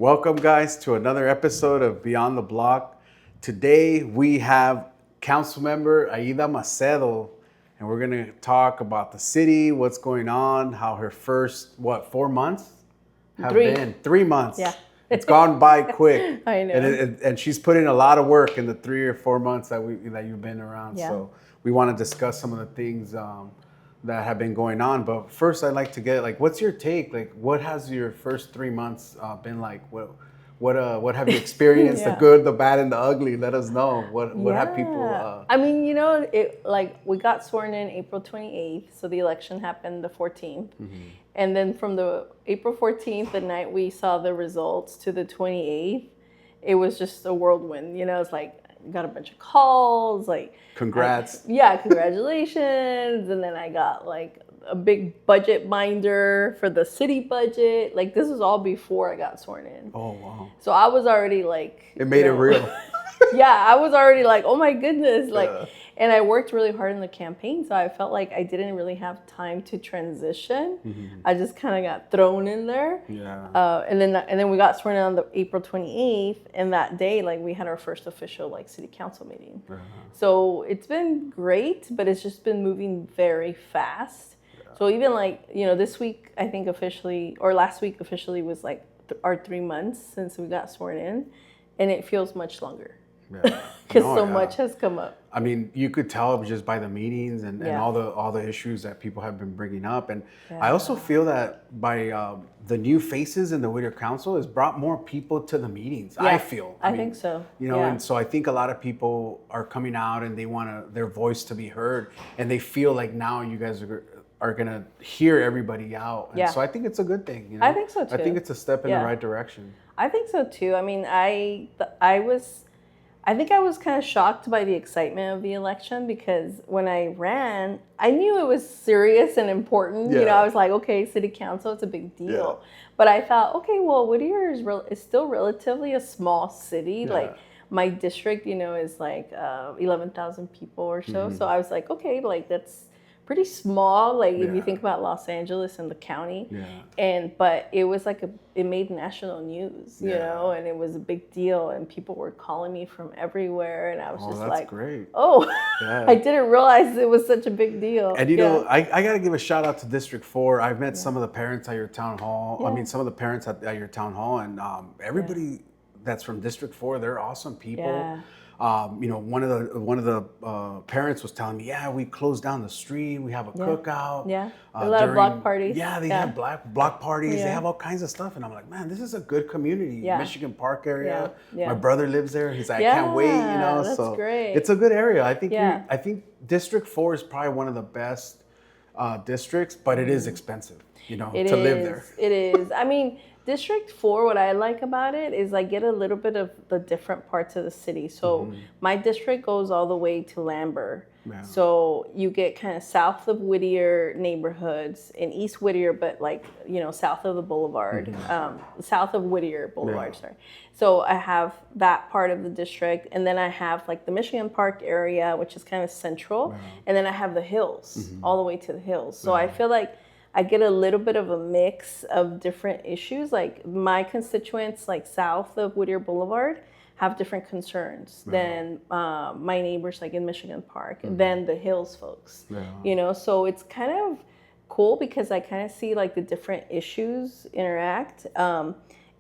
Welcome, guys, to another episode of Beyond the Block. Today, we have Councilmember Aida Macedo, and we're going to talk about the city, what's going on, how her first, 4 months have been? 3 months. Yeah. It's gone by quick. I know. And she's put in a lot of work in the 3 or 4 months that you've been around. Yeah. So we want to discuss some of the things that have been going on. But first, I'd like to get, what's your take? What has your first 3 months been like? What have you experienced? Yeah. The good, the bad, and the ugly? Let us know. What have people? I mean, we got sworn in April 28th, so the election happened the 14th. Mm-hmm. And then from the April 14th, the night we saw the results, to the 28th, it was just a whirlwind. It's like, got a bunch of calls, Congrats. Congratulations. And then I got a big budget binder for the city budget. This was all before I got sworn in. Oh, wow. So I was already it made it real. Yeah, I was already oh my goodness. Yeah. And I worked really hard in the campaign, so I felt like I didn't really have time to transition. Mm-hmm. I just kind of got thrown in there. Yeah. And then we got sworn in on the April 28th, and that day, we had our first official city council meeting. Uh-huh. So it's been great, but it's just been moving very fast. Yeah. So even this week, I think officially, or last week officially, was our 3 months since we got sworn in, and it feels much longer. Yeah. Because much has come up. I mean, you could tell just by the meetings and all the issues that people have been bringing up. And I also feel that by the new faces in the Whittier Council has brought more people to the meetings. Yeah. I feel. I think so. And so I think a lot of people are coming out and they want their voice to be heard, and they feel like now you guys are going to hear everybody out. And so I think it's a good thing. I think so too. I think it's a step in the right direction. I think so too. I mean, I think I was kind of shocked by the excitement of the election, because when I ran, I knew it was serious and important. Yeah. I was like, okay, city council, it's a big deal. Yeah. But I thought, okay, well, Whittier is still relatively a small city. Yeah. My district, is 11,000 people or so. Mm-hmm. So I was like, okay, that's pretty small, if you think about Los Angeles and the county. Yeah. But it was it made national news, and it was a big deal, and people were calling me from everywhere, and I was that's great. Oh, yeah. I didn't realize it was such a big deal. And I got to give a shout out to District 4. I've met some of the parents at your town hall. Yeah. I mean, some of the parents at your town hall, and everybody that's from District 4, they're awesome people. Yeah. One of the parents was telling me, we closed down the street. We have a cookout. Yeah, a lot of block parties. Yeah, they have block parties. Yeah. They have all kinds of stuff, and I'm like, man, this is a good community. Yeah. Michigan Park area. Yeah. My brother lives there. He's like, I can't wait. That's so great. It's a good area. I think District 4 is probably one of the best districts, but it is expensive. To live there. It is. I mean, District 4, what I like about it is I get a little bit of the different parts of the city. So my district goes all the way to Lambert. Yeah. So you get kind of south of Whittier neighborhoods in East Whittier, but south of the boulevard, south of Whittier Boulevard, sorry. So I have that part of the district, and then I have the Michigan Park area, which is kind of central, and then I have the hills, all the way to the hills. So I feel like I get a little bit of a mix of different issues. My constituents, south of Whittier Boulevard, have different concerns than my neighbors, in Michigan Park, than the Hills folks. Yeah. So it's kind of cool because I kind of see the different issues interact.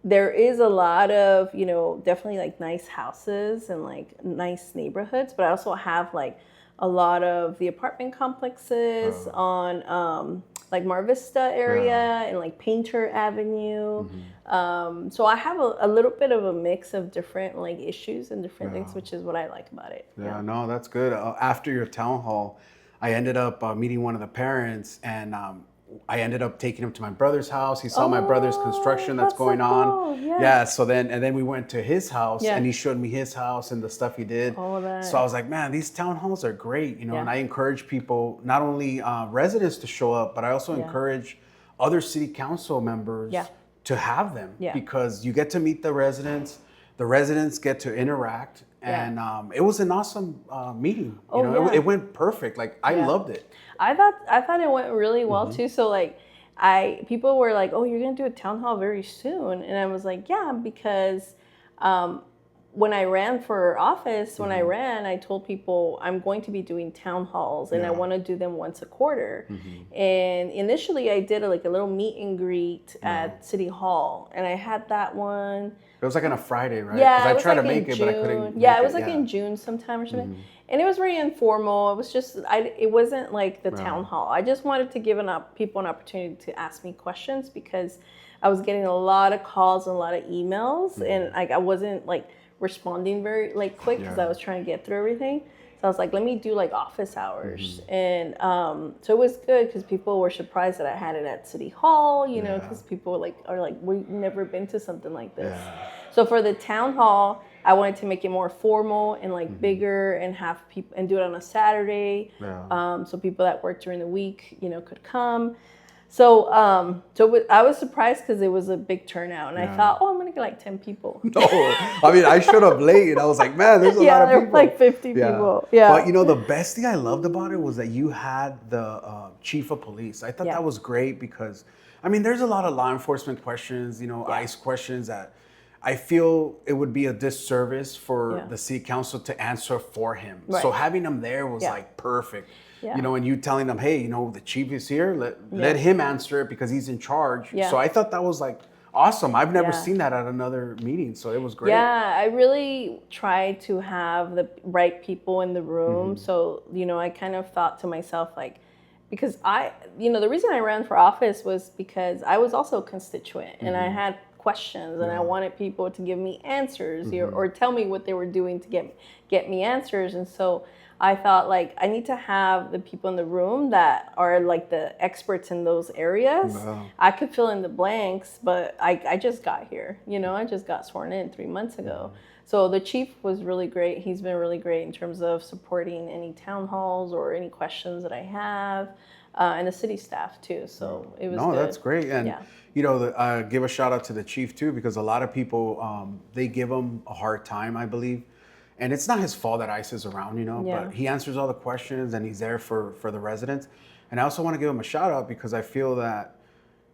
There is a lot of, definitely nice houses and nice neighborhoods, but I also have a lot of the apartment complexes on Mar Vista area and Painter Avenue. So I have a little bit of a mix of different issues and different things, which is what I like about it. Yeah, no, that's good. After your town hall, I ended up meeting one of the parents, and I ended up taking him to my brother's house. He saw my brother's construction that's going on. Cool. Yeah. So then we went to his house, and he showed me his house and the stuff he did. All of that. So I was like, man, these town halls are great, and I encourage people, not only residents to show up, but I also encourage other city council members to have them, because you get to meet the residents get to interact, and it was an awesome meeting. It went perfect. I loved it. I thought it went really well too. So people were like, oh, you're going to do a town hall very soon. And I was like, yeah, because when I ran for office, I told people I'm going to be doing town halls and I want to do them once a quarter. And initially I did a little meet and greet at City Hall, and I had that one. It was like on a Friday, right? Yeah, because I tried to make it, but I couldn't. Yeah, it was in June sometime or something. And it was very informal. It was just, it wasn't like the town hall. I just wanted to give people an opportunity to ask me questions, because I was getting a lot of calls and a lot of emails, and I wasn't responding very quick, because I was trying to get through everything. So I was like, let me do office hours. And so it was good, because people were surprised that I had it at City Hall, because people are like, we've never been to something like this. So for the town hall, I wanted to make it more formal and bigger, and have people, and do it on a Saturday. So people that work during the week, could come. So I was surprised, because it was a big turnout, and I thought, oh, I'm gonna get 10 people. No, I mean, I showed up late, and I was like, man, there's a lot of people. There were 50 people. Yeah. But the best thing I loved about it was that you had the chief of police. I thought that was great, because, I mean, there's a lot of law enforcement questions, ICE questions that I feel it would be a disservice for the city council to answer for him. Right. So having him there was perfect. Yeah. And you telling them, hey, the chief is here, let him answer it, because he's in charge. Yeah. So I thought that was awesome. I've never seen that at another meeting, so it was great. Yeah, I really tried to have the right people in the room. So, I kind of thought to myself, because the reason I ran for office was because I was also a constituent, and I had questions, and I wanted people to give me answers, or tell me what they were doing to get me answers. And so I thought I need to have the people in the room that are the experts in those areas. Wow. I could fill in the blanks, but I just got here, I just got sworn in 3 months ago. So the chief was really great. He's been really great in terms of supporting any town halls or any questions that I have, and the city staff too. So it was good. That's great. And give a shout out to the chief too, because a lot of people, they give him a hard time, I believe. And it's not his fault that ICE is around, but he answers all the questions, and he's there for the residents. And I also want to give him a shout out, because I feel that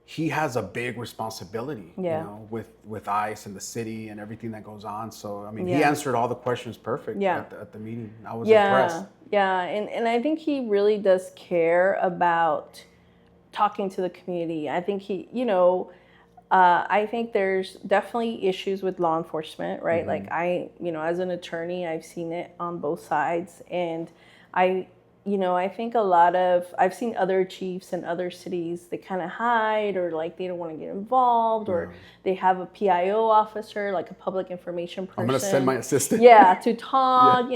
he has a big responsibility, with ICE and the city and everything that goes on. So, I mean, he answered all the questions perfect at the meeting. I was impressed. Yeah, and I think he really does care about talking to the community. I think he, I think there's definitely issues with law enforcement, right? I, as an attorney, I've seen it on both sides. And I think I've seen other chiefs in other cities, they kind of hide, or they don't want to get involved, or they have a PIO officer, a public information person. I'm going to send my assistant. To talk,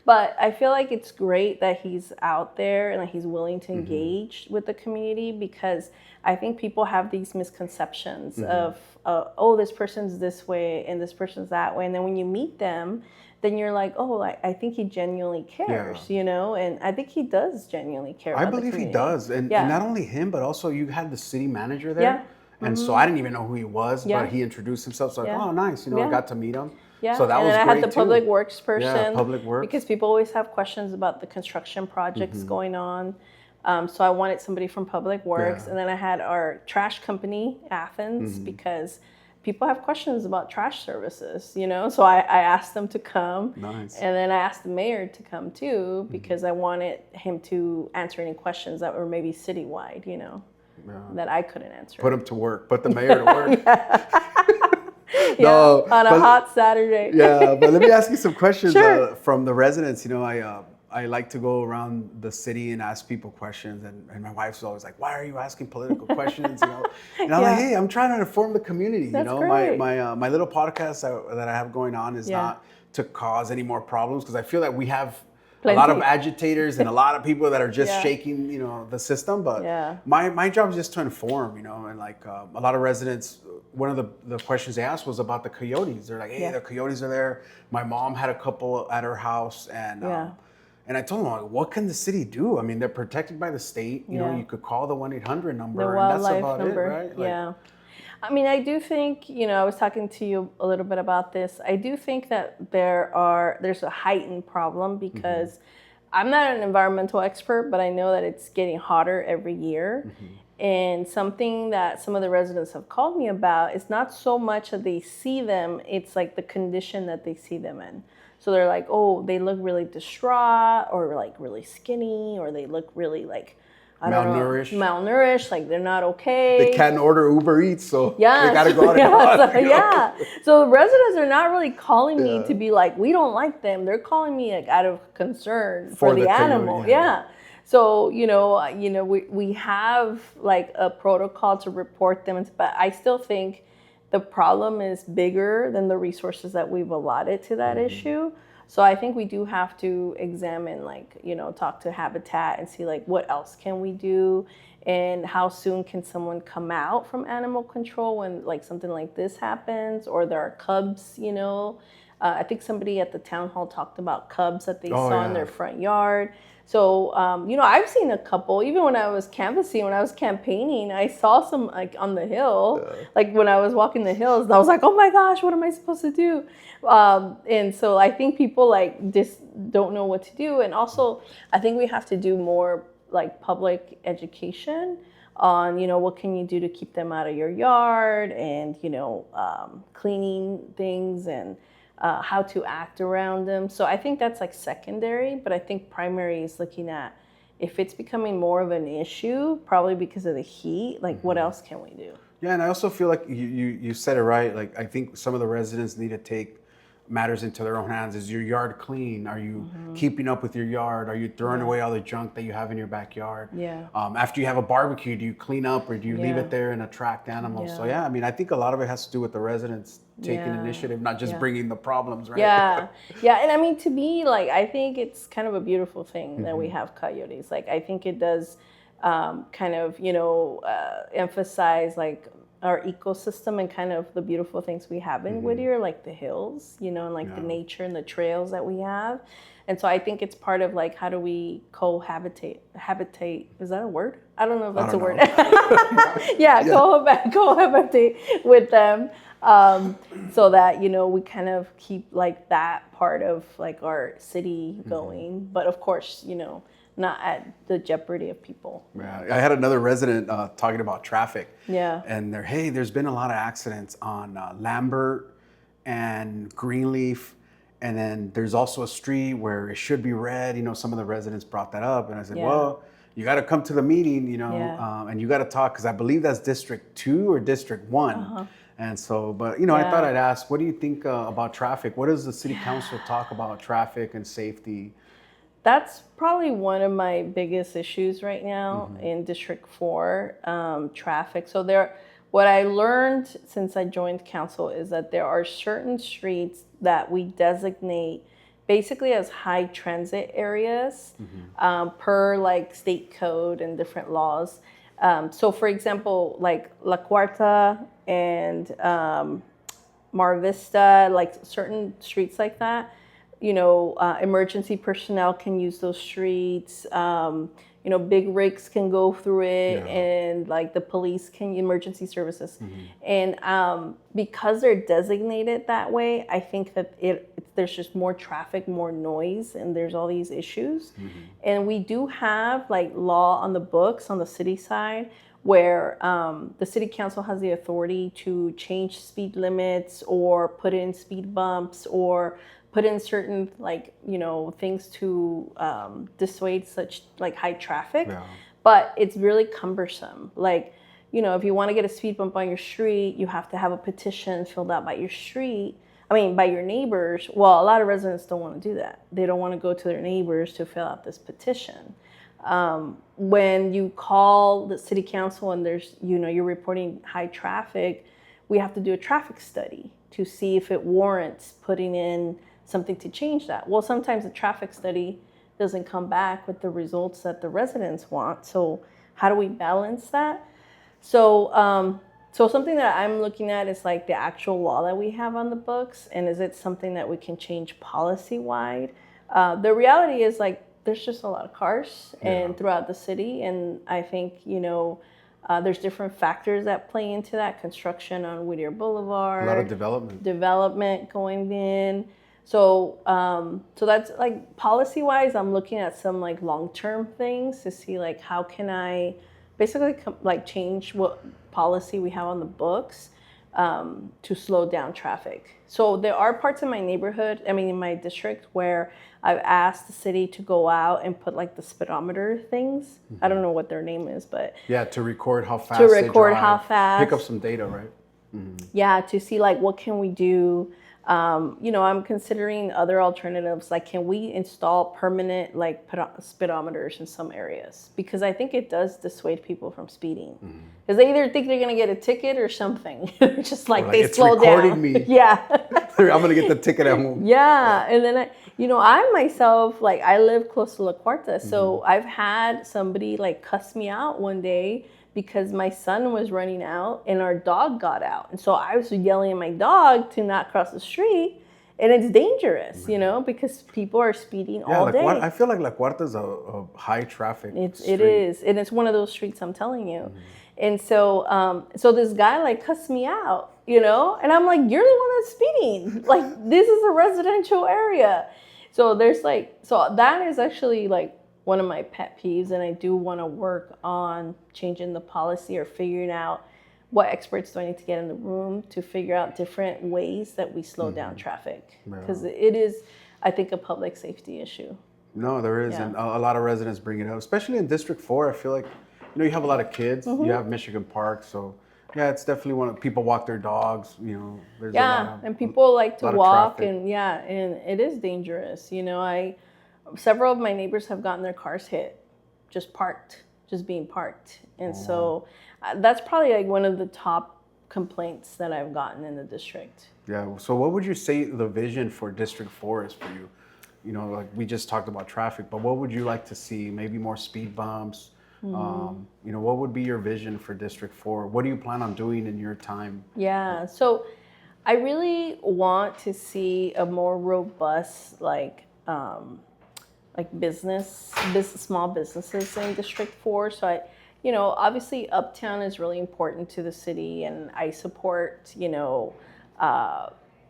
But I feel like it's great that he's out there and he's willing to engage with the community, because I think people have these misconceptions of, oh, this person's this way and this person's that way. And then when you meet them, then you're like, oh, I think he genuinely cares, and I think he does genuinely care about the community. I believe he does. And not only him, but also you had the city manager there. Yeah. And so I didn't even know who he was, but he introduced himself. So oh, nice. I got to meet him. Yeah, so that and was then I great had the public works person. Yeah, public works. Because people always have questions about the construction projects going on. So I wanted somebody from public works. Yeah. And then I had our trash company, Athens, because people have questions about trash services, So I asked them to come. Nice. And then I asked the mayor to come too, because I wanted him to answer any questions that were maybe citywide, that I couldn't answer. Put him to work. Put the mayor to work. On a hot Saturday. But let me ask you some questions from the residents. I like to go around the city and ask people questions, and my wife's always like, why are you asking political questions? And I'm like, hey, I'm trying to inform the community. That's great. My little podcast that I have going on is not to cause any more problems, because I feel that we have a lot of agitators and a lot of people that are just shaking, the system. But my job is just to inform, and a lot of residents, one of the questions they asked was about the coyotes. They're like, hey, the coyotes are there. My mom had a couple at her house, and I told them, what can the city do? I mean, they're protected by the state. You could call the 1-800 number, the and that's wildlife about number. It, right? I mean, I do think, I was talking to you a little bit about this. I do think that there's a heightened problem, because I'm not an environmental expert, but I know that it's getting hotter every year. And something that some of the residents have called me about is not so much that they see them, it's like the condition that they see them in. So they're like, oh, they look really distraught, or like really skinny, or they look really like, I don't know, malnourished, like they're not okay. They can't order Uber Eats, so they yeah, gotta go out and run. so, yeah. So the residents are not really calling me to be like, we don't like them. They're calling me like out of concern for the animal. Coyote, yeah. So, we have like a protocol to report them, but I still think the problem is bigger than the resources that we've allotted to that issue. So I think we do have to examine, like, talk to Habitat and see like what else can we do, and how soon can someone come out from animal control when like something like this happens, or there are cubs, I think somebody at the town hall talked about cubs that they saw in their front yard. So, I've seen a couple, even when I was canvassing, when I was campaigning, I saw some like on the hill, like when I was walking the hills, and I was like, oh my gosh, what am I supposed to do? And so I think people like just don't know what to do. And also I think we have to do more like public education on, what can you do to keep them out of your yard, and, cleaning things, and how to act around them. So I think that's like secondary, but I think primary is looking at if it's becoming more of an issue, probably because of the heat, like what else can we do? Yeah, and I also feel like you said it right. Like, I think some of the residents need to take matters into their own hands. Is your yard clean? Are you keeping up with your yard? Are you throwing away all the junk that you have in your backyard? Yeah. After you have a barbecue, do you clean up, or do you leave it there and attract animals? So I mean, I think a lot of it has to do with the residents taking initiative, not just bringing the problems, right? Yeah. And I mean, to me, like, I think it's kind of a beautiful thing that we have coyotes. Like, I think it does kind of, emphasize like our ecosystem and kind of the beautiful things we have in Whittier, like the hills, and like the nature and the trails that we have. And so I think it's part of like, how do we habitate, is that a word? I don't know if that's a word. Cohabitate with them, so that, we kind of keep like that part of like our city going. But of course, not at the jeopardy of people. Yeah, I had another resident talking about traffic. Yeah. And there's been a lot of accidents on Lambert and Greenleaf. And then there's also a street where it should be red. Some of the residents brought that up. And I said, well, you got to come to the meeting, and you got to talk, because I believe that's District 2 or District 1. And so, but, I thought I'd ask, what do you think about traffic? What does the city council talk about traffic and safety? That's probably one of my biggest issues right now in District 4, traffic. So what I learned since I joined council is that there are certain streets that we designate basically as high transit areas per like state code and different laws. So for example, like La Cuarta and Mar Vista, like certain streets like that, emergency personnel can use those streets. Big rigs can go through it, and like the police emergency services. And because they're designated that way, I think that there's just more traffic, more noise, and there's all these issues. And we do have like law on the books on the city side, where the city council has the authority to change speed limits, or put in speed bumps, or put in certain things to dissuade such like high traffic. But it's really cumbersome. Like, if you want to get a speed bump on your street, you have to have a petition filled out by by your neighbors. Well, a lot of residents don't want to do that. They don't want to go to their neighbors to fill out this petition. When you call the city council and there's, you're reporting high traffic, we have to do a traffic study to see if it warrants putting in something to change that. Well, sometimes the traffic study doesn't come back with the results that the residents want. So how do we balance that? So something that I'm looking at is like the actual law that we have on the books, and is it something that we can change policy-wide? The reality is like there's just a lot of cars and throughout the city, and I think there's different factors that play into that. Construction on Whittier Boulevard, a lot of development going in. So that's like policy-wise, I'm looking at some like long-term things to see like how can I basically like change what policy we have on the books to slow down traffic. So there are parts in my neighborhood, in my district, where I've asked the city to go out and put like the speedometer things. I don't know what their name is, but yeah, to record how fast they drive, how fast, pick up some data, right? Yeah, to see like what can we do. I'm considering other alternatives. Like, can we install permanent like speedometers in some areas? Because I think it does dissuade people from speeding. Because they either think they're gonna get a ticket or something. Just like they it's slow recording down. me. Yeah. I'm gonna get the ticket at home. Yeah, and then I myself, like, I live close to La Cuarta, so I've had somebody like cuss me out one day because my son was running out and our dog got out. And so I was yelling at my dog to not cross the street. And it's dangerous, because people are speeding all day. I feel like La Cuarta is a high traffic street. It is. And it's one of those streets, I'm telling you. And so this guy like cussed me out, and I'm like, you're the one that's speeding. Like, this is a residential area. So that is actually like one of my pet peeves, and I do want to work on changing the policy or figuring out what experts do I need to get in the room to figure out different ways that we slow down traffic, because it is, I think, a public safety issue. No, there is, and a lot of residents bring it up, especially in District 4. I feel like, you have a lot of kids. You have Michigan Park, so yeah, it's definitely one of people walk their dogs. There's a lot of, and people like to walk, traffic. and it is dangerous. Several of my neighbors have gotten their cars hit, just being parked. And so that's probably like one of the top complaints that I've gotten in the district. Yeah. So what would you say the vision for District 4 is for you? Like we just talked about traffic, but what would you like to see? Maybe more speed bumps? What would be your vision for District 4? What do you plan on doing in your time? Yeah. So I really want to see a more robust, small businesses in District 4. So obviously Uptown is really important to the city, and I support,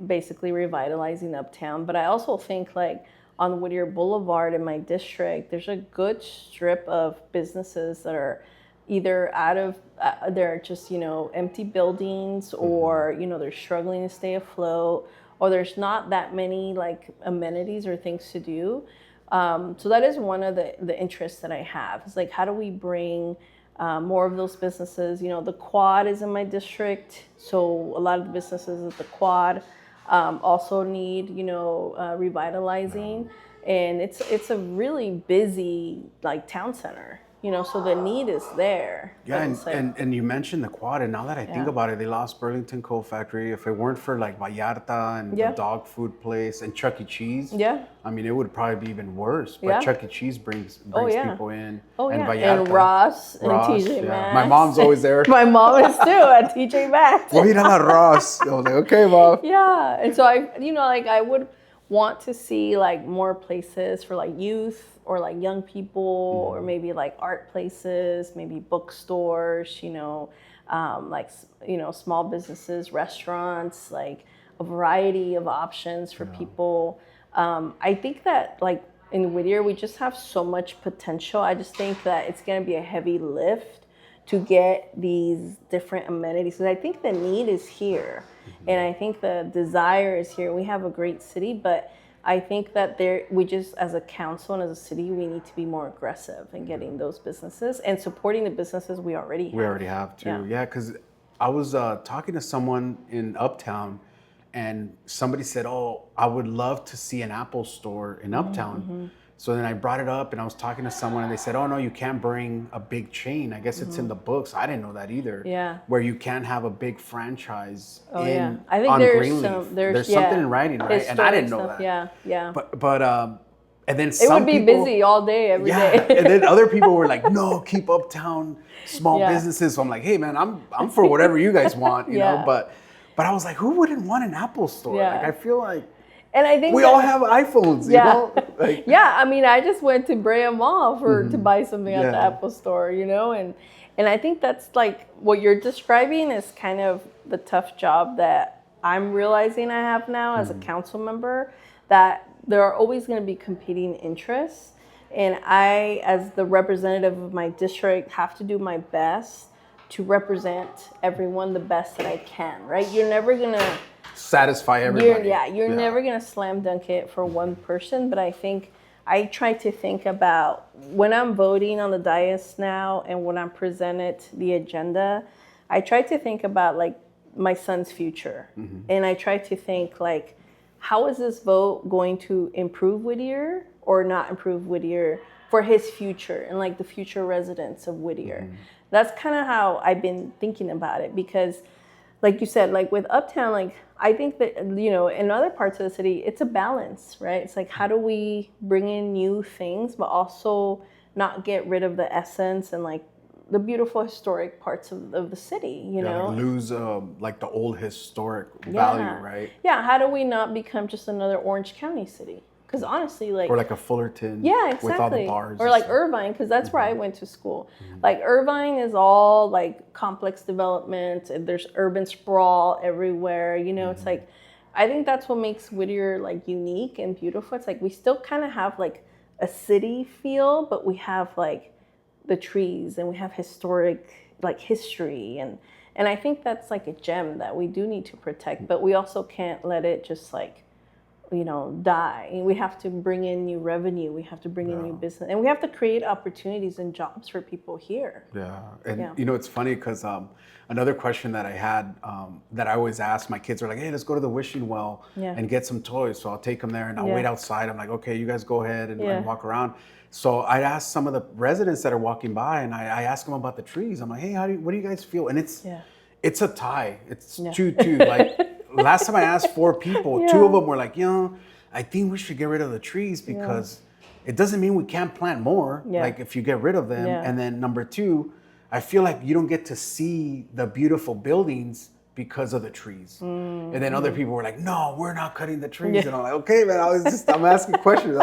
basically revitalizing Uptown. But I also think like on Whittier Boulevard in my district, there's a good strip of businesses that are either they're just, empty buildings, or, they're struggling to stay afloat, or there's not that many like amenities or things to do. So that is one of the interests that I have. It's like, how do we bring more of those businesses? The Quad is in my district, so a lot of the businesses at the Quad also need, revitalizing, and it's a really busy like town center. So the need is there. Yeah, and you mentioned the Quad, and now that I think about it, they lost Burlington Coal Factory. If it weren't for like Vallarta and the dog food place and Chuck E. Cheese, it would probably be even worse. But Chuck E. Cheese brings people in. Oh, and yeah. Vallarta, and Ross and TJ Maxx. My mom's always there. My mom is too at TJ Maxx. Voy a ir a la Ross. I was like, okay, Mom. Yeah, and so I would want to see like more places for like youth, or like young people, or maybe like art places, maybe bookstores, small businesses, restaurants, like a variety of options for people. I think that like in Whittier, we just have so much potential. I just think that it's gonna be a heavy lift to get these different amenities, because I think the need is here, and I think the desire is here. We have a great city, but I think that we just, as a council and as a city, we need to be more aggressive in getting those businesses and supporting the businesses we already have. We already have too, because I was talking to someone in Uptown, and somebody said, oh, I would love to see an Apple store in Uptown. So then I brought it up, and I was talking to someone, and they said, oh, no, you can't bring a big chain. I guess it's in the books. I didn't know that either. Yeah. Where you can't have a big franchise I think on there's Greenleaf. There's something in writing, right? And I didn't know that. Yeah. But and then it would be busy all day, every day. And then other people were like, no, keep Uptown small businesses. So I'm like, hey, man, I'm for whatever you guys want, you know? But I was like, who wouldn't want an Apple store? Like, I feel like, and I think we all have iPhones, you know? Like, I just went to Brea Mall to buy something at the Apple store, and I think that's like what you're describing is kind of the tough job that I'm realizing I have now as a council member, that there are always going to be competing interests. And I, as the representative of my district, have to do my best to represent everyone the best that I can, right? You're never gonna satisfy everybody. You're never gonna slam dunk it for one person, but I think I try to think about when I'm voting on the dais now and when I'm presented the agenda, I try to think about like my son's future. And I try to think like, how is this vote going to improve Whittier or not improve Whittier for his future and like the future residents of Whittier? That's kind of how I've been thinking about it, because like you said, like with Uptown, like I think that, you know, in other parts of the city, it's a balance, right? It's like, how do we bring in new things, but also not get rid of the essence and like the beautiful historic parts of the city, you know? Like lose like the old historic value, right? Yeah, how do we not become just another Orange County city? Because honestly, like... Or like a Fullerton. Yeah, exactly. With all the bars. Or like Irvine, because that's where I went to school. Like Irvine is all like complex development, and there's urban sprawl everywhere. You know, it's like, I think that's what makes Whittier like unique and beautiful. It's like we still kind of have like a city feel, but we have like the trees and we have historic like history. And I think that's like a gem that we do need to protect, but we also can't let it just like, you know, die. We have to bring in new revenue. We have to bring in new business, and we have to create opportunities and jobs for people here. Yeah, and you know, it's funny because another question that I had that I always ask my kids are like, hey, let's go to the wishing well and get some toys. So I'll take them there and I'll wait outside. I'm like, okay, you guys go ahead and walk around. So I'd ask some of the residents that are walking by, and I ask them about the trees. I'm like, hey, what do you guys feel? And it's a tie. It's 2-2. Like last time I asked 4 people, 2 of them were like, you know, I think we should get rid of the trees because it doesn't mean we can't plant more. Like if you get rid of them. And then number 2, I feel like you don't get to see the beautiful buildings because of the trees. And then other people were like, no, we're not cutting the trees. And I'm like, okay, man, I'm asking questions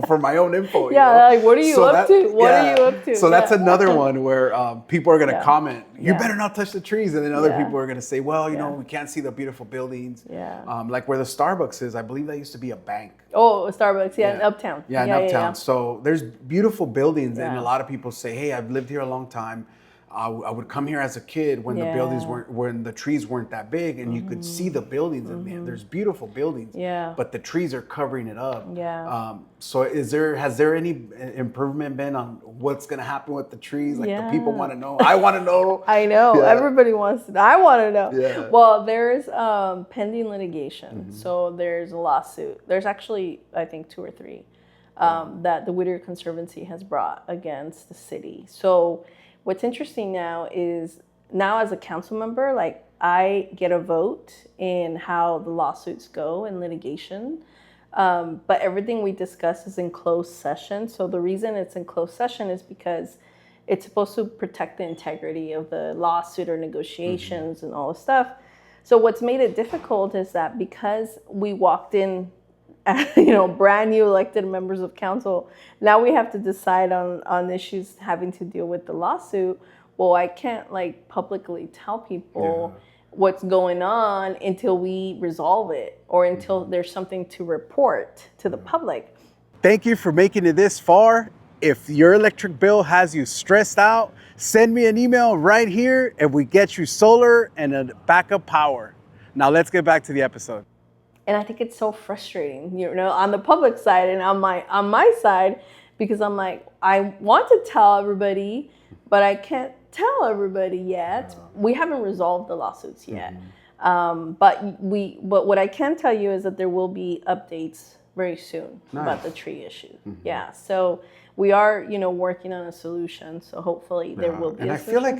for my own info. You know? Like, what are you up to? What are you up to? So that's another one where people are going to comment, you better not touch the trees. And then other people are going to say, well, you know, we can't see the beautiful buildings. Like where the Starbucks is, I believe that used to be a bank. Oh, Starbucks, in Uptown. Yeah, in Uptown. So there's beautiful buildings, and a lot of people say, hey, I've lived here a long time. I would come here as a kid when the buildings when the trees weren't that big, and you could see the buildings in there. There's beautiful buildings, but the trees are covering it up. So has there any improvement been on what's going to happen with the trees? Like the people want to know. I want to know. I know. Everybody wants to know. I want to know. Well, there's pending litigation. So there's a lawsuit. There's actually, I think, 2 or 3 that the Whittier Conservancy has brought against the city. So what's interesting now is, now as a council member, like I get a vote in how the lawsuits go in litigation, but everything we discuss is in closed session. So the reason it's in closed session is because it's supposed to protect the integrity of the lawsuit or negotiations and all this stuff. So what's made it difficult is that because we walked in, you know, brand new elected members of council, now we have to decide on issues having to deal with the lawsuit. Well, I can't like publicly tell people what's going on until we resolve it, or until there's something to report to the public. Thank you for making it this far. If your electric bill has you stressed out, send me an email right here and we get you solar and a backup power. Now let's get back to the episode. And I think it's so frustrating, you know, on the public side and on my side, because I'm like, I want to tell everybody, but I can't tell everybody yet. We haven't resolved the lawsuits yet. But what I can tell you is that there will be updates very soon about the tree issue. So we are, you know, working on a solution. So hopefully there will be a solution. And I feel like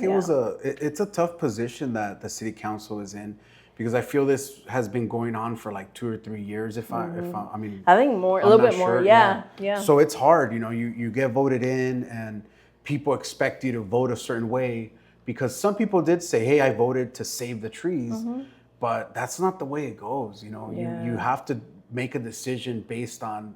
it's a tough position that the city council is in, because I feel this has been going on for like 2 or 3 years. I think more, a little bit more. Yeah. So it's hard, you know, you get voted in and people expect you to vote a certain way, because some people did say, hey, I voted to save the trees, but that's not the way it goes. You know, you have to make a decision based on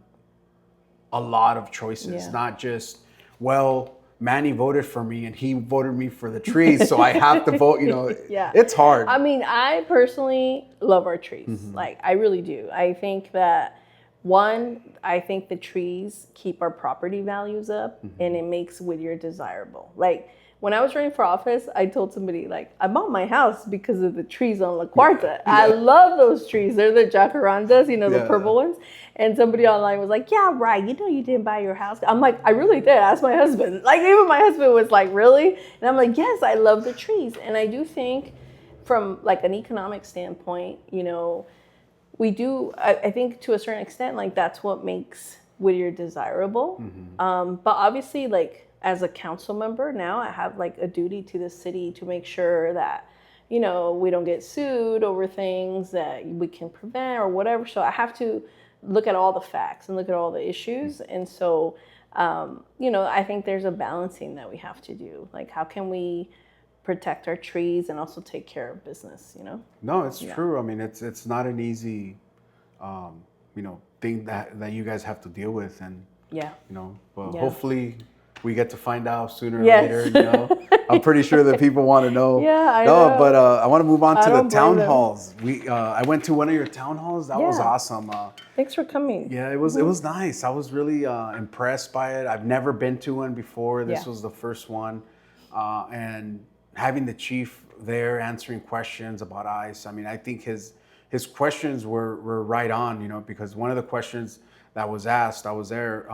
a lot of choices, not just, well, Manny voted for me and he voted me for the trees, so I have to vote, you know. It's hard. I mean, I personally love our trees. Like, I really do. I think that One, I think the trees keep our property values up, and it makes Whittier desirable. Like, when I was running for office, I told somebody, like, I bought my house because of the trees on La Cuarta. I love those trees. They're the jacarandas, the purple ones. And somebody online was like, yeah, right. You didn't buy your house. I'm like, I really did. Ask my husband. Like, even my husband was like, really? And I'm like, yes, I love the trees. And I do think from, like, an economic standpoint, we do, I think to a certain extent, like, that's what makes Whittier desirable. But obviously, like, as a council member now, I have like a duty to the city to make sure that, we don't get sued over things that we can prevent or whatever. So I have to look at all the facts and look at all the issues. And so, I think there's a balancing that we have to do. Like, how can we protect our trees and also take care of business, No, it's true. I mean, it's not an easy, thing that you guys have to deal with. And, hopefully we get to find out sooner or later. I'm pretty sure that people want to know. Yeah, I know. But I want to move on to the town halls. I went to one of your town halls. That was awesome. Thanks for coming. Yeah, it was nice. I was really impressed by it. I've never been to one before. This was the first one, and having the chief there answering questions about ICE. I mean, I think his questions were right on. Because one of the questions that was asked, I was there.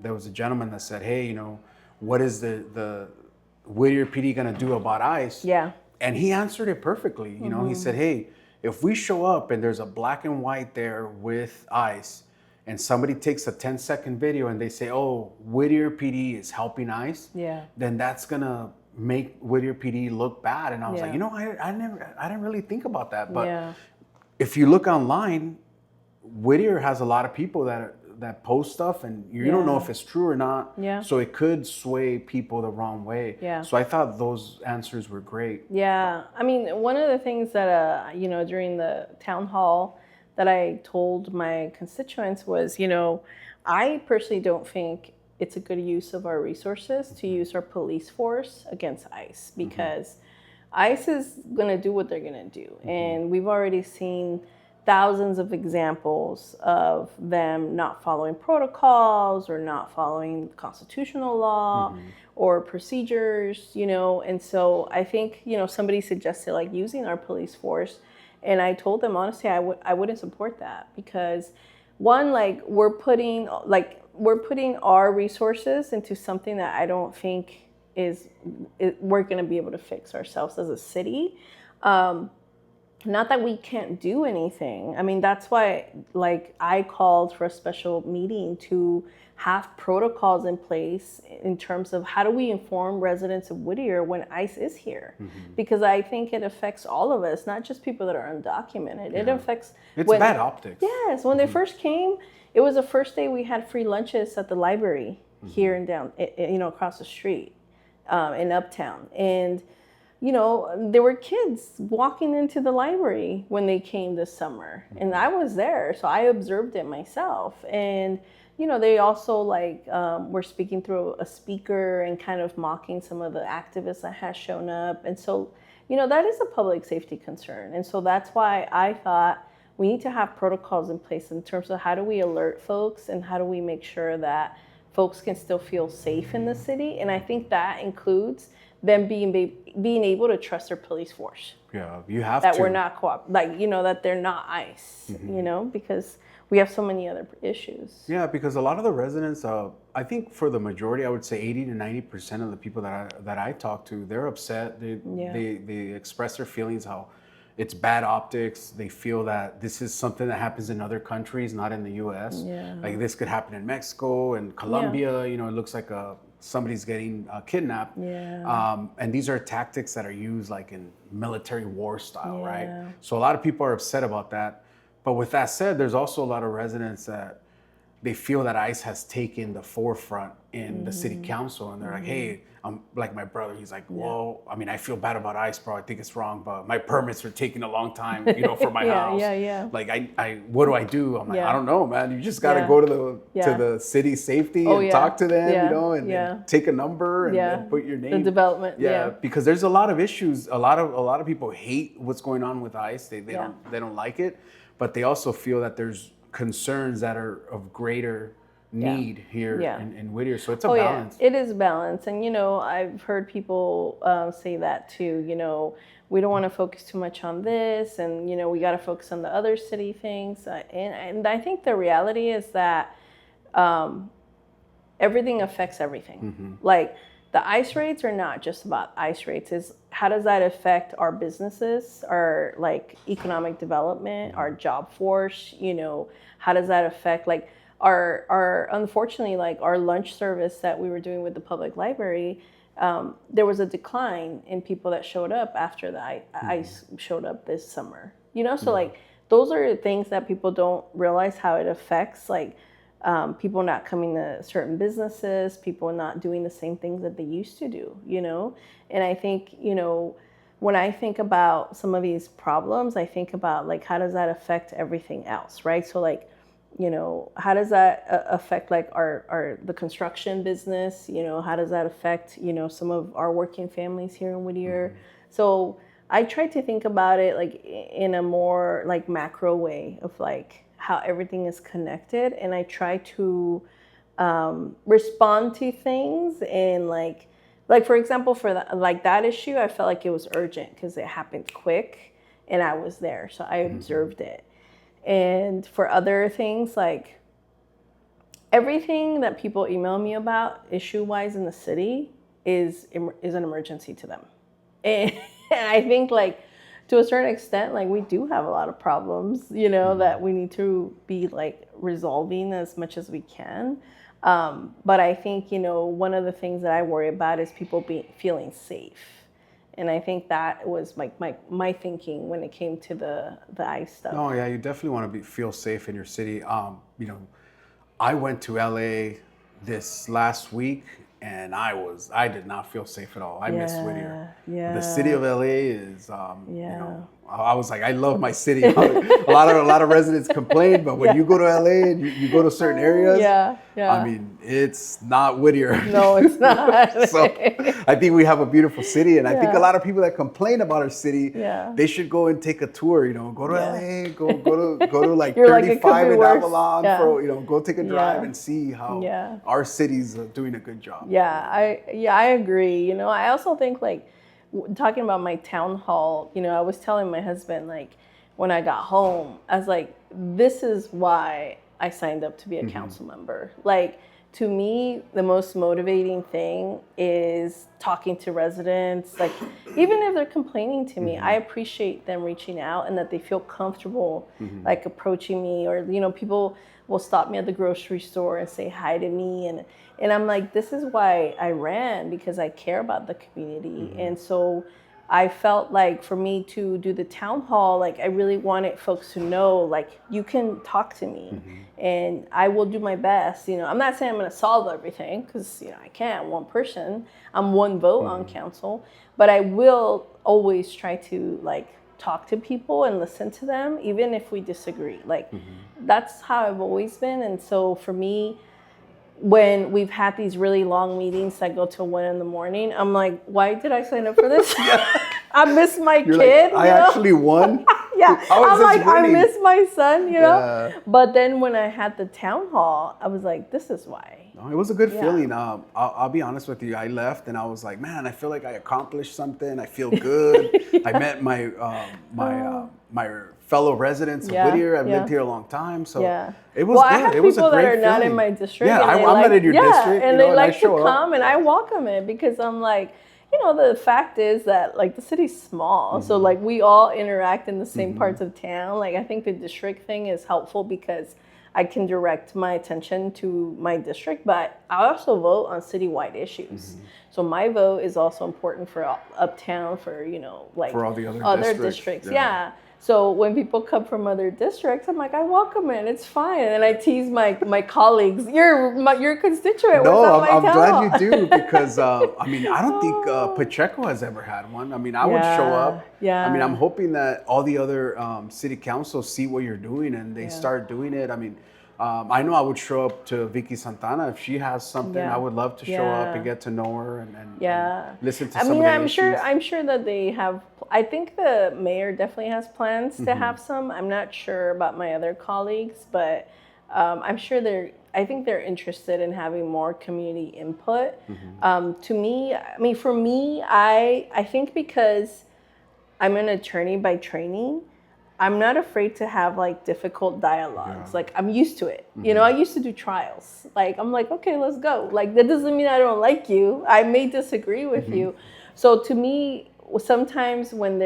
There was a gentleman that said, "Hey, what is the Whittier PD going to do about ICE?" Yeah. And he answered it perfectly. He said, "Hey, if we show up and there's a black and white there with ICE, and somebody takes a 10-second video and they say, 'Oh, Whittier PD is helping ICE,' then that's gonna make Whittier PD look bad." And I was like, I didn't really think about that. But if you look online, Whittier has a lot of people that post stuff, and you don't know if it's true or not. Yeah. So it could sway people the wrong way. Yeah. So I thought those answers were great. Yeah. I mean, one of the things that, during the town hall that I told my constituents was, I personally don't think it's a good use of our resources to use our police force against ICE, because ICE is going to do what they're going to do. And we've already seen thousands of examples of them not following protocols or not following constitutional law or procedures, and so I think, somebody suggested like using our police force, and I told them honestly I wouldn't support that, because one, like, we're putting our resources into something that I don't think we're going to be able to fix ourselves as a city. Not that we can't do anything. I mean, that's why, like, I called for a special meeting to have protocols in place in terms of how do we inform residents of Whittier when ICE is here. Because I think it affects all of us, not just people that are undocumented. It affects... It's bad optics. Yes. When they first came, it was the first day we had free lunches at the library here in across the street in Uptown. And there were kids walking into the library when they came this summer, and I was there, so I observed it myself. And they also were speaking through a speaker and kind of mocking some of the activists that had shown up. And so that is a public safety concern, and so that's why I thought we need to have protocols in place in terms of how do we alert folks and how do we make sure that folks can still feel safe in the city. And I think that includes them being able to trust their police force. Yeah, you have that to. We're not that they're not ICE. Because we have so many other issues. Yeah, because a lot of the residents, I think for the majority, I would say 80 to 90% of the people that I talk to, they're upset. They express their feelings how it's bad optics. They feel that this is something that happens in other countries, not in the U.S. Yeah. Like this could happen in Mexico and Colombia. It looks like somebody's getting kidnapped. Yeah. And these are tactics that are used like in military war style, right? So a lot of people are upset about that. But with that said, there's also a lot of residents that they feel that ICE has taken the forefront in the city council, and they're like, "Hey," like my brother, he's like, "Well, I mean, I feel bad about ICE, bro. I think it's wrong, but my permits are taking a long time, for my house. Like, I what do I do?" I'm like, "I don't know, man. You just gotta go to the city safety and talk to them, and take a number and put your name." The development, because there's a lot of issues. A lot of people hate what's going on with ICE. They don't like it, but they also feel that there's concerns that are of greater need here in Whittier. So it's a balance. Yeah, it is balance. And, I've heard people say that too, we don't want to focus too much on this and, we got to focus on the other city things. And I think the reality is that everything affects everything. Like the ICE rates are not just about ICE rates. It's how does that affect our businesses, our like economic development, our job force, how does that affect like our unfortunately, like our lunch service that we were doing with the public library, there was a decline in people that showed up after the ICE showed up this summer. So like those are things that people don't realize how it affects, like people not coming to certain businesses, people not doing the same things that they used to do, And I think, when I think about some of these problems, I think about like, how does that affect everything else, right? So like, how does that affect like the construction business? How does that affect, some of our working families here in Whittier? So I try to think about it like in a more like macro way of like how everything is connected. And I try to respond to things and like for example, for that issue, I felt like it was urgent because it happened quick and I was there. So I observed it. And for other things, like everything that people email me about issue-wise in the city is an emergency to them. And I think like to a certain extent, like we do have a lot of problems, that we need to be like resolving as much as we can. But I think, one of the things that I worry about is people feeling safe. And I think that was like my thinking when it came to the ICE stuff. Oh yeah, you definitely want to feel safe in your city. I went to LA this last week and I did not feel safe at all. I miss Whittier. Yeah. The city of LA is, I was like, I love my city. a lot of residents complain, but when you go to LA and you go to certain areas, I mean, it's not Whittier. No, it's not. So I think we have a beautiful city, and I think a lot of people that complain about our city, they should go and take a tour. Go to LA, go to like 35 in Avalon, go take a drive and see how our city's doing a good job. Yeah, I agree. I also think like talking about my town hall, I was telling my husband like when I got home, I was like, this is why I signed up to be a council member. Like to me, the most motivating thing is talking to residents. Like even if they're complaining to me, I appreciate them reaching out and that they feel comfortable like approaching me, or people will stop me at the grocery store and say hi to me, and I'm like, this is why I ran, because I care about the community. And so I felt like for me to do the town hall, like I really wanted folks to know, like you can talk to me and I will do my best. I'm not saying I'm going to solve everything because, I can't, one person, I'm one vote on council, but I will always try to like talk to people and listen to them, even if we disagree. Like that's how I've always been. And so for me, when we've had these really long meetings that go till 1 a.m, I'm like, why did I sign up for this? I miss my kid. Like, I actually won. I'm like, I miss my son, But then when I had the town hall, I was like, this is why. No, it was a good feeling. I'll be honest with you. I left and I was like, man, I feel like I accomplished something. I feel good. I met my fellow residents of Whittier. I've lived here a long time, so it was good. It was a great feeling. People that are not in my district. Yeah, I'm not in your district. And they like to come, and I welcome it because I'm like, the fact is that like the city's small, so like we all interact in the same parts of town. Like I think the district thing is helpful because I can direct my attention to my district, but I also vote on citywide issues. So my vote is also important for uptown, for like for all the other districts. Yeah. So when people come from other districts, I'm like, I welcome it. It's fine. And I tease my colleagues. You're a constituent. No, I'm glad you do, because I don't think Pacheco has ever had one. I would show up. Yeah. I'm hoping that all the other city councils see what you're doing and they start doing it. I know I would show up to Vicky Santana if she has something. I would love to show up and get to know her and listen to some of the issues. I'm sure that they have. I think the mayor definitely has plans to have some. I'm not sure about my other colleagues, but I'm sure I think they're interested in having more community input. To me, I mean, for me, I think because I'm an attorney by training, I'm not afraid to have like difficult dialogues. Like I'm used to it. You know, I used to do trials. Like I'm like, okay, let's go. Like that doesn't mean I don't like you. I may disagree with you. So to me, sometimes when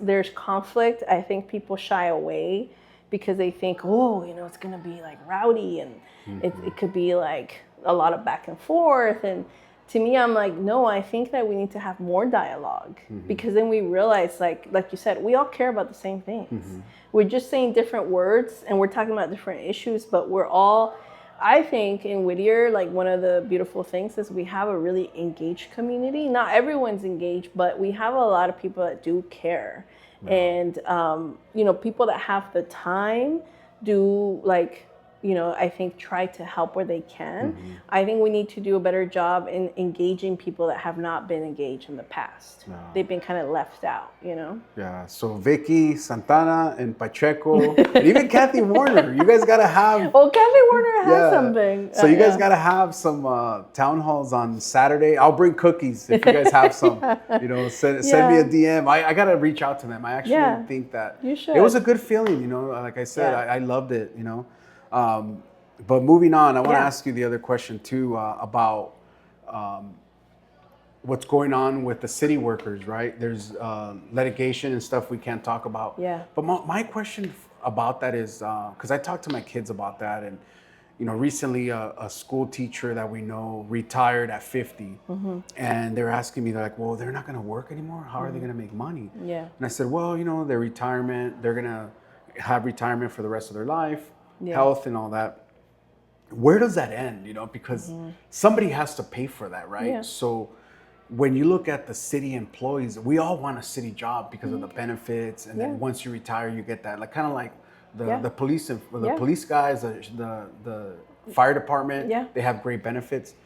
there's conflict, I think people shy away because they think, oh, you know, it's gonna be like rowdy and it could be like a lot of back and forth. And to me, I'm like, no, I think that we need to have more dialogue because then we realize, like you said, we all care about the same things. We're just saying different words and we're talking about different issues, but we're all, I think in Whittier, like one of the beautiful things is we have a really engaged community. Not everyone's engaged, but we have a lot of people that do care. And, you know, people that have the time do like, you know, I think try to help where they can. I think we need to do a better job in engaging people that have not been engaged in the past. They've been kind of left out, you know? Yeah, so Vicky, Santana, and Pacheco, and even Kathy Warner. You guys got to have... Well, Kathy Warner has something. So you guys got to have some town halls on Saturday. I'll bring cookies if you guys have some. You know, send me a DM. I got to reach out to them. I actually think that you should. It was a good feeling, you know. Like I said, I loved it, you know. But moving on, I want to ask you the other question too about what's going on with the city workers, right? There's litigation and stuff we can't talk about. Yeah. But my question about that is, because I talked to my kids about that, and you know, recently a school teacher that we know retired at 50, and they're asking me, they're like, well, they're not going to work anymore. How are they going to make money? Yeah. And I said, well, you know, their retirement, they're going to have retirement for the rest of their life. Health and all that. Where does that end? You know, because somebody has to pay for that, right? Yeah. So when you look at the city employees, we all want a city job because of the benefits, and then once you retire, you get that. Like kind of like the police and the police guys, the fire department. They have great benefits,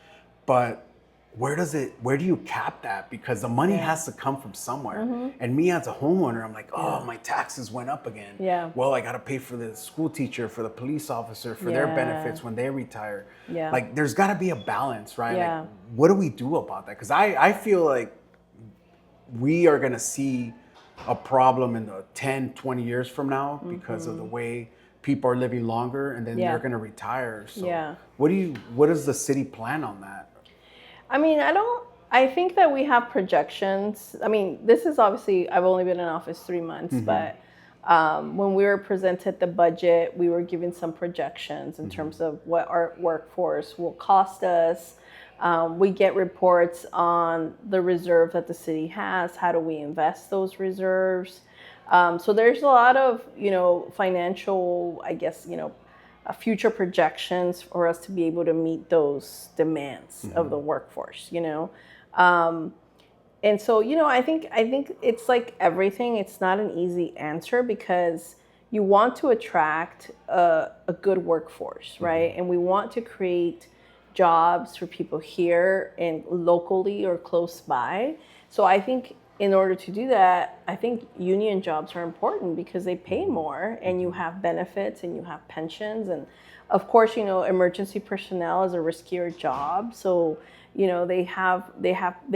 but where do you cap that? Because the money has to come from somewhere. And me as a homeowner, I'm like, oh, my taxes went up again. Well, I got to pay for the school teacher, for the police officer, for their benefits when they retire. Like there's got to be a balance, right? Like, what do we do about that? Because I feel like we are going to see a problem in the 10, 20 years from now because of the way people are living longer, and then they're going to retire. So what does the city plan on that? I mean, I think that we have projections. I mean, this is obviously, I've only been in office 3 months, but when we were presented the budget, we were given some projections in terms of what our workforce will cost us. We get reports on the reserve that the city has. How do we invest those reserves? So there's a lot of, you know, financial, I guess, you know, future projections for us to be able to meet those demands of the workforce, you know. And so, you know, I think it's like everything. It's not an easy answer because you want to attract a good workforce, right? And we want to create jobs for people here and locally or close by. So I think in order to do that, I think union jobs are important because they pay more and you have benefits and you have pensions. And of course, you know, emergency personnel is a riskier job. So, you know, they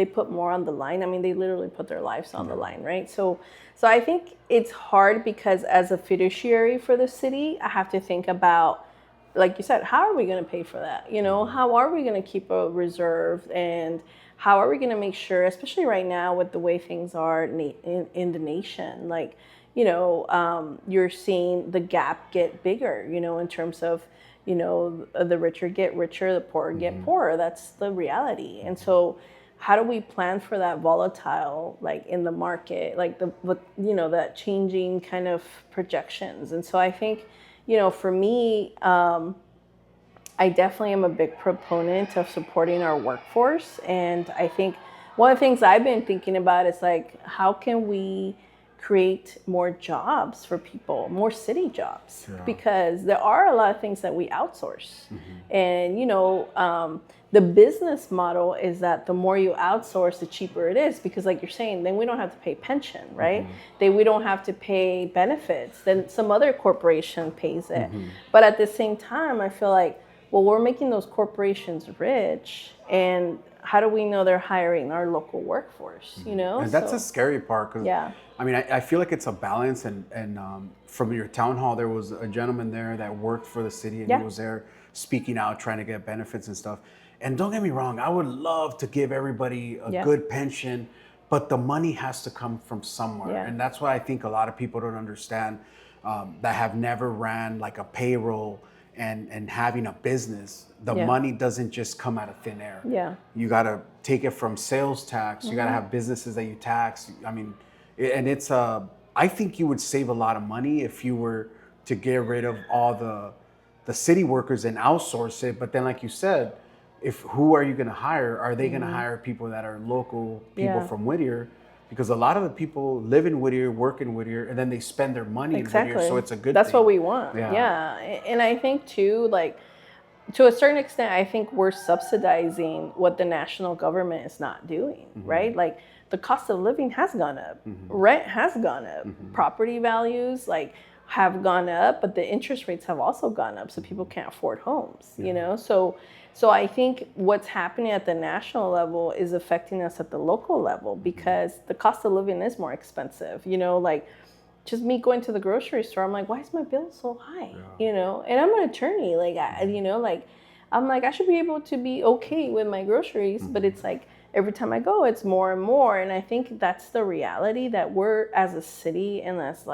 put more on the line. I mean, they literally put their lives on the line, right? So I think it's hard because as a fiduciary for the city, I have to think about, like you said, how are we going to pay for that? You know, how are we going to keep a reserve, and how are we going to make sure, especially right now with the way things are in the nation, like, you know, you're seeing the gap get bigger, you know, in terms of, you know, the richer get richer, the poorer get poorer. That's the reality. And so how do we plan for that volatile, like in the market, like you know, that changing kind of projections? And so I think, you know, for me, I definitely am a big proponent of supporting our workforce. And I think one of the things I've been thinking about is like, how can we create more jobs for people, more city jobs, because there are a lot of things that we outsource. And, the business model is that the more you outsource, the cheaper it is, because like you're saying, then we don't have to pay pension, right? Then we don't have to pay benefits. Then some other corporation pays it. But at the same time, I feel like, well, we're making those corporations rich, and how do we know they're hiring our local workforce, And that's a scary part, because I mean, I feel like it's a balance, and from your town hall, there was a gentleman there that worked for the city, and he was there speaking out, trying to get benefits and stuff. And don't get me wrong, I would love to give everybody a good pension, but the money has to come from somewhere. And that's what I think a lot of people don't understand, that have never ran like a payroll and having a business. The money doesn't just come out of thin air. You got to take it from sales tax. You got to have businesses that you tax. I mean, and it's I think you would save a lot of money if you were to get rid of all the city workers and outsource it. But then, like you said, who are you going to hire? Are they going to hire people that are local people from Whittier? Because a lot of the people live in Whittier, work in Whittier, and then they spend their money in Whittier. So it's a good thing. That's what we want. And I think too, like, to a certain extent, I think we're subsidizing what the national government is not doing, right? Like, the cost of living has gone up, rent has gone up, property values have gone up, but the interest rates have also gone up, so people can't afford homes, So I think what's happening at the national level is affecting us at the local level, because the cost of living is more expensive, like just me going to the grocery store, I'm like, why is my bill so high? And I'm an attorney, I'm like, I should be able to be okay with my groceries, but it's like every time I go, it's more and more. And I think that's the reality that we're, as a city and as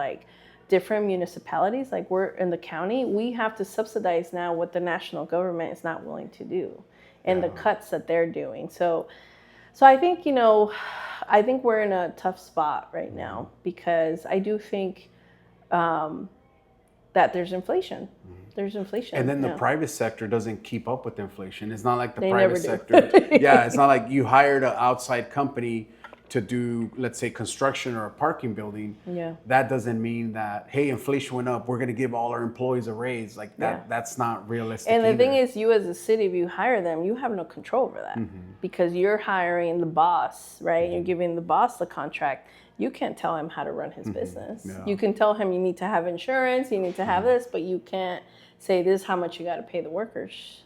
different municipalities, we're in the county, we have to subsidize now what the national government is not willing to do, and the cuts that they're doing. So I think, I think we're in a tough spot right now, because I do think that there's inflation. There's inflation. And then the private sector doesn't keep up with inflation. It's not like the private sector. It's not like you hired an outside company to do, let's say, construction or a parking building. That doesn't mean that, hey, inflation went up, we're going to give all our employees a raise. That's not realistic. And the thing is, you as a city, if you hire them, you have no control over that, because you're hiring the boss, right? You're giving the boss the contract. You can't tell him how to run his business. You can tell him you need to have insurance, you need to have this, but you can't say this is how much you got to pay the workers.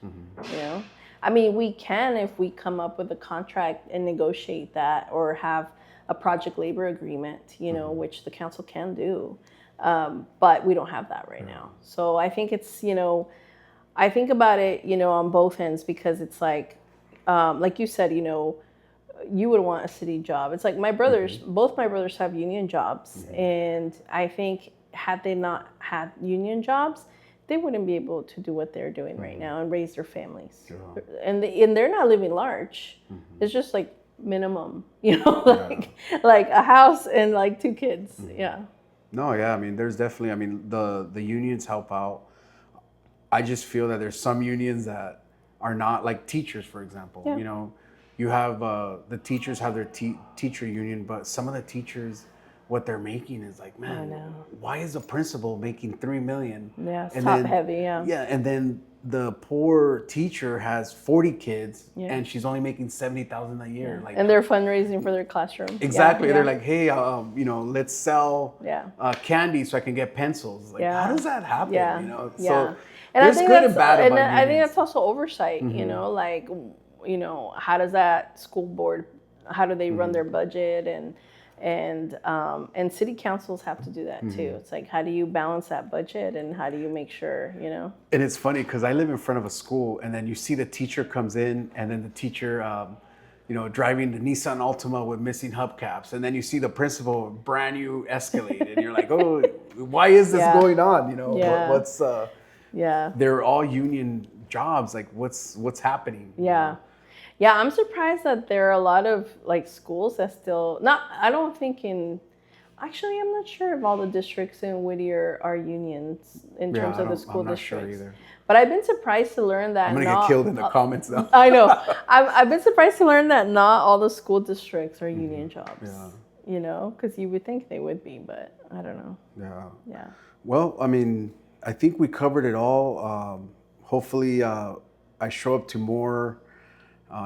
I mean, we can, if we come up with a contract and negotiate that, or have a project labor agreement, which the council can do. But we don't have that right now. So I think it's, I think about it, on both ends, because it's like you said, you would want a city job. It's like my brothers, both my brothers have union jobs. And I think had they not had union jobs, they wouldn't be able to do what they're doing right now and raise their families. And they're not living large. It's just minimum, like a house and 2 kids. I mean, there's definitely, the unions help out. I just feel that there's some unions that are not, like teachers, for example. You have the teachers have their teacher union, but some of the teachers, what they're making is man, why is a principal making $3 million? It's top heavy. And then the poor teacher has 40 kids and she's only making $70,000 a year. And they're fundraising for their classroom. Exactly. They're like, hey, let's sell candy so I can get pencils. How does that happen? So and there's good and bad about I think that's also oversight. How does that school board, how do they run their budget, and city councils have to do that too. It's how do you balance that budget, and how do you make sure, And it's funny because I live in front of a school, and then you see the teacher comes in, and then the teacher, driving the Nissan Altima with missing hubcaps, and then you see the principal brand new Escalade, and you're like, oh, why is this going on? What's they're all union jobs. What's happening? Yeah, I'm surprised that there are a lot of schools that still actually, I'm not sure if all the districts in Whittier are unions in terms of the school districts. I'm not sure either. But I've been surprised to learn that I'm gonna get killed in the comments though. I know. I've been surprised to learn that not all the school districts are union jobs. you know, because you would think they would be, but I don't know. Yeah. Yeah. Well, I mean, I think we covered it all. Hopefully, I show up to more.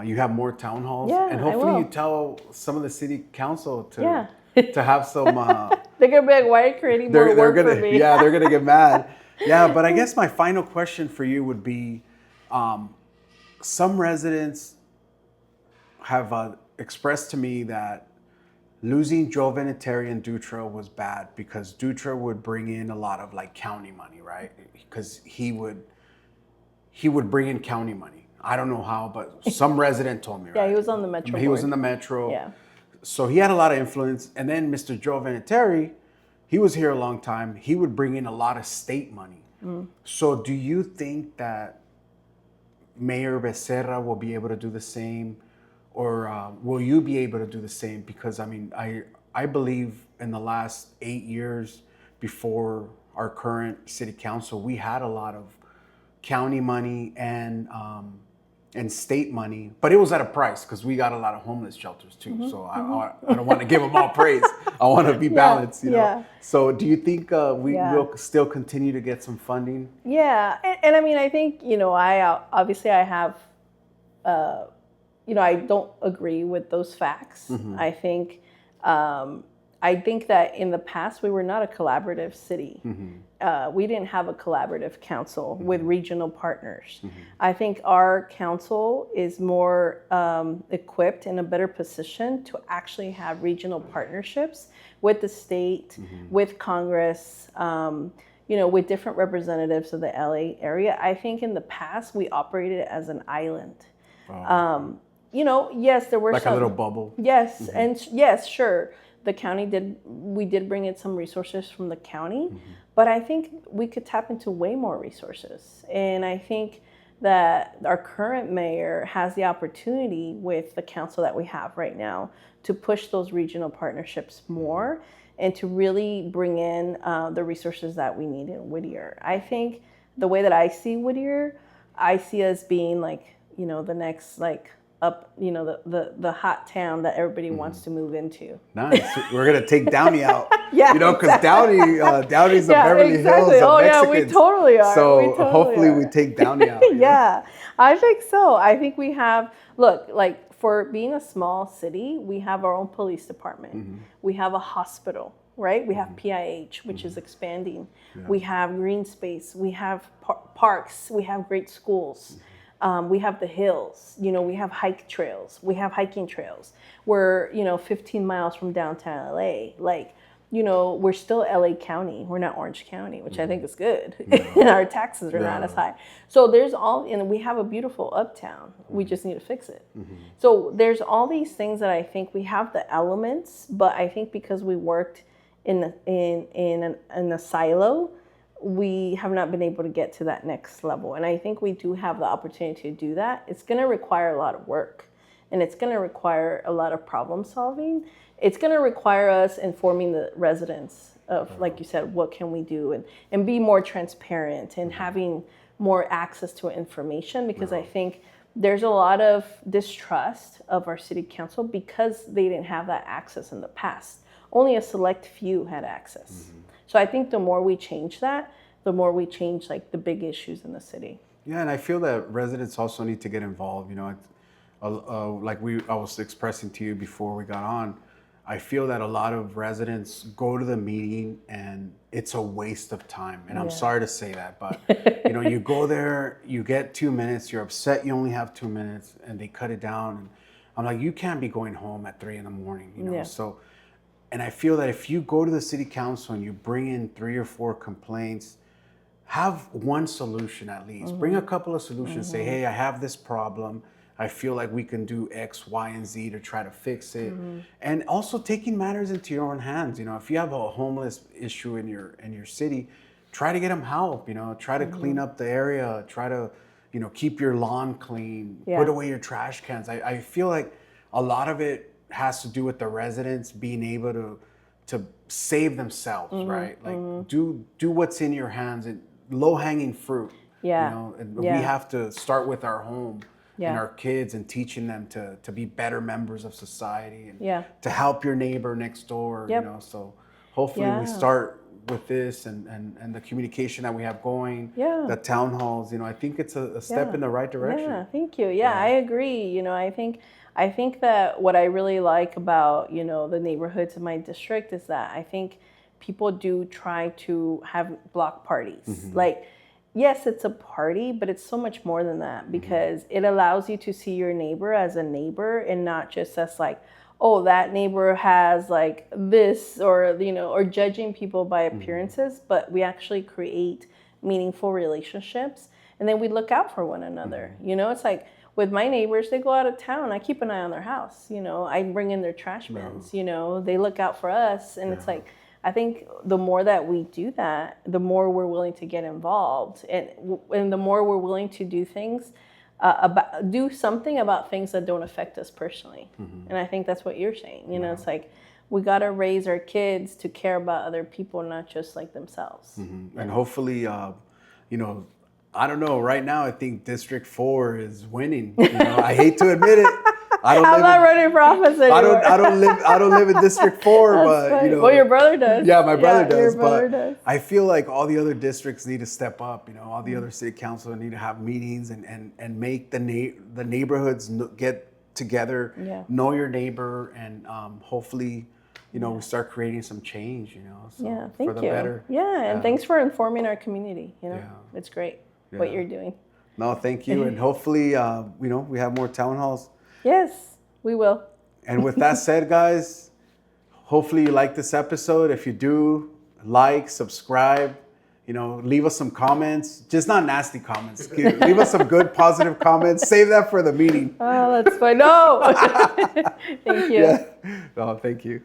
You have more town halls, Yeah, and I hopefully will. you tell some of the city council to Yeah. to have some. They're gonna be like, why are you creating more work gonna, for me? yeah, they're gonna get mad. Yeah, but I guess my final question for you would be, some residents have expressed to me that losing Joe Vinatieri and Dutra was bad because Dutra would bring in a lot of like county money, right? Because he would bring in county money. I don't know how, but some resident told me, right? Yeah, he was on the Metro He was board. in the Metro. Yeah. So he had a lot of influence. And then Mr. Joe Vinatieri, he was here a long time. He would bring in a lot of state money. So do you think that Mayor Becerra will be able to do the same? Or will you be able to do the same? Because I mean, I believe in the last 8 years before our current city council, we had a lot of county money and state money, but it was at a price because we got a lot of homeless shelters too. So I don't want to give them all praise. I want to be balanced, you know. Yeah. So do you think we will still continue to get some funding? Yeah, and I mean, I think, you know, I obviously I have, you know, I don't agree with those facts. I think that in the past we were not a collaborative city. We didn't have a collaborative council with regional partners. I think our council is more equipped in a better position to actually have regional partnerships with the state, with Congress, you know, with different representatives of the LA area. I think in the past we operated as an island. You know, yes, there were like a little bubble. Yes, and yes, sure. The county we did bring in some resources from the county, but I think we could tap into way more resources. And I think that our current mayor has the opportunity with the council that we have right now to push those regional partnerships more and to really bring in the resources that we need in Whittier. I think the way that I see Whittier, I see us being like, you know, the next like up, you know, the hot town that everybody wants to move into. Nice. We're gonna take Downey out. Yeah, you know, because Downey's the Beverly Hills of Oh Mexicans. yeah, we totally are. So hopefully we take Downey out. Yeah, I think so. I think we have, look, like for being a small city, we have our own police department. We have a hospital, right? We have PIH, which is expanding. We have green space. We have parks. We have great schools. We have the hills, you know, we have hiking trails. We're, you know, 15 miles from downtown LA. Like, you know, we're still LA County. We're not Orange County, which I think is good. And our taxes are not as high. So there's and we have a beautiful uptown. We just need to fix it. So there's all these things that I think we have the elements, but I think because we worked in a silo, we have not been able to get to that next level. And I think we do have the opportunity to do that. It's going to require a lot of work, and it's going to require a lot of problem solving. It's going to require us informing the residents of, like you said, what can we do, and be more transparent and having more access to information, because I think there's a lot of distrust of our city council because they didn't have that access in the past. Only a select few had access. So I think the more we change that, the more we change like the big issues in the city. Yeah, and I feel that residents also need to get involved. You know, like I was expressing to you before we got on, I feel that a lot of residents go to the meeting and it's a waste of time. And I'm sorry to say that, but you know, you go there, you get 2 minutes, you're upset you only have 2 minutes, and they cut it down. And I'm like, you can't be going home at 3 a.m, you know? So. And I feel that if you go to the city council and you bring in 3 or 4 complaints, have one solution at least. Bring a couple of solutions. Say, hey, I have this problem. I feel like we can do X, Y, and Z to try to fix it. And also taking matters into your own hands. You know, if you have a homeless issue in your city, try to get them help. You know, try to clean up the area. Try to, you know, keep your lawn clean. Put away your trash cans. I feel like a lot of it has to do with the residents being able to save themselves, right? Like do what's in your hands and low hanging fruit. You know, and we have to start with our home and our kids and teaching them to be better members of society and to help your neighbor next door. You know, so hopefully we start with this and the communication that we have going, the town halls. You know, I think it's a step in the right direction. Yeah, thank you. Yeah, I agree. You know, I think that what I really like about, you know, the neighborhoods in my district is that I think people do try to have block parties. Like, yes, it's a party, but it's so much more than that, because it allows you to see your neighbor as a neighbor and not just as like, oh, that neighbor has like this, or, you know, or judging people by appearances, but we actually create meaningful relationships, and then we look out for one another. You know, it's like with my neighbors, they go out of town, I keep an eye on their house. You know, I bring in their trash bins. You know, they look out for us, and it's like, I think the more that we do that, the more we're willing to get involved, and the more we're willing to do things do something about things that don't affect us personally. And I think that's what you're saying. You know, it's like we got to raise our kids to care about other people, not just like themselves. And hopefully, you know, I don't know. Right now, I think District 4 is winning. You know, I hate to admit it. I'm not running for office anymore. I don't live in District 4, but funny. you know. Well, your brother does. Yeah, my brother does. Your brother does. I feel like all the other districts need to step up. You know, all the other city council need to have meetings and make the neighborhoods get together, know your neighbor, and hopefully, you know, we start creating some change. You know, so thank for the you. better. And thanks for informing our community. You know, it's great what you're doing. No, thank you, and hopefully, you know, we have more town halls. Yes, we will. And with that said, guys, hopefully you like this episode. If you do, like, subscribe, you know, leave us some comments. Just not nasty comments. Leave us some good, positive comments. Save that for the meeting. Oh, that's fine. No. Thank you. No, thank you.